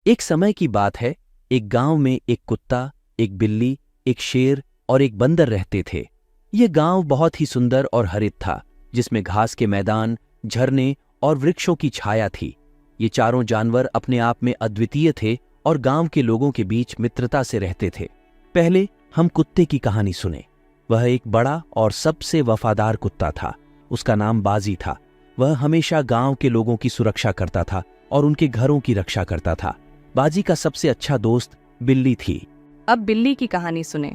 एक समय की बात है। एक गांव में एक कुत्ता, एक बिल्ली, एक शेर और एक बंदर रहते थे। ये गांव बहुत ही सुंदर और हरित था, जिसमें घास के मैदान, झरने और वृक्षों की छाया थी। ये चारों जानवर अपने आप में अद्वितीय थे और गांव के लोगों के बीच मित्रता से रहते थे। पहले हम कुत्ते की कहानी सुने। वह एक बड़ा और सबसे वफादार कुत्ता था। उसका नाम बाजी था। वह हमेशा गांव के लोगों की सुरक्षा करता था और उनके घरों की रक्षा करता था। बाजी का सबसे अच्छा दोस्त बिल्ली थी। अब बिल्ली की कहानी सुने।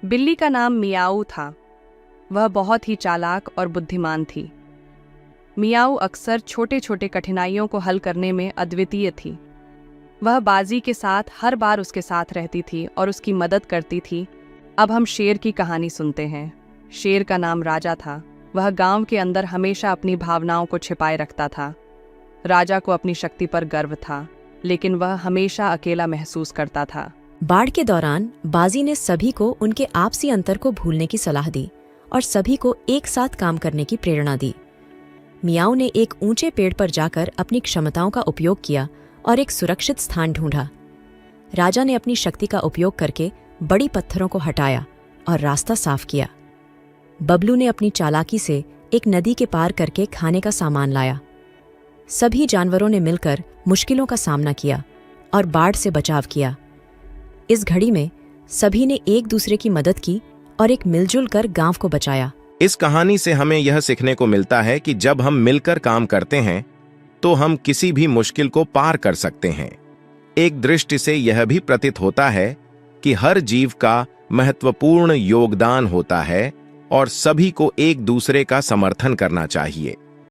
बिल्ली का नाम मियाऊ था। वह बहुत ही चालाक और बुद्धिमान थी। मियाऊ अक्सर छोटे छोटे कठिनाइयों को हल करने में अद्वितीय थी। वह बाजी के साथ हर बार उसके साथ रहती थी और उसकी मदद करती थी। अब हम शेर की कहानी सुनते हैं। शेर का नाम राजा था। वह गांव के अंदर हमेशा अपनी भावनाओं को छिपाए रखता था। राजा को अपनी शक्ति पर गर्व था, लेकिन वह हमेशा अकेला महसूस करता था। बाढ़ के दौरान बाजी ने सभी को उनके आपसी अंतर को भूलने की सलाह दी और सभी को एक साथ काम करने की प्रेरणा दी। मियाऊ ने एक ऊंचे पेड़ पर जाकर अपनी क्षमताओं का उपयोग किया और एक सुरक्षित स्थान ढूंढा। राजा ने अपनी शक्ति का उपयोग करके बड़ी पत्थरों को हटाया और रास्ता साफ किया। बबलू ने अपनी चालाकी से एक नदी के पार करके खाने का सामान लाया। सभी जानवरों ने मिलकर मुश्किलों का सामना किया और बाढ़ से बचाव किया। इस घड़ी में सभी ने एक दूसरे की मदद की और एक मिलजुल कर गांव को बचाया। इस कहानी से हमें यह सीखने को मिलता है कि जब हम मिलकर काम करते हैं तो हम किसी भी मुश्किल को पार कर सकते हैं। एक दृष्टि से यह भी प्रतीत होता है कि हर जीव का महत्वपूर्ण योगदान होता है और सभी को एक दूसरे का समर्थन करना चाहिए।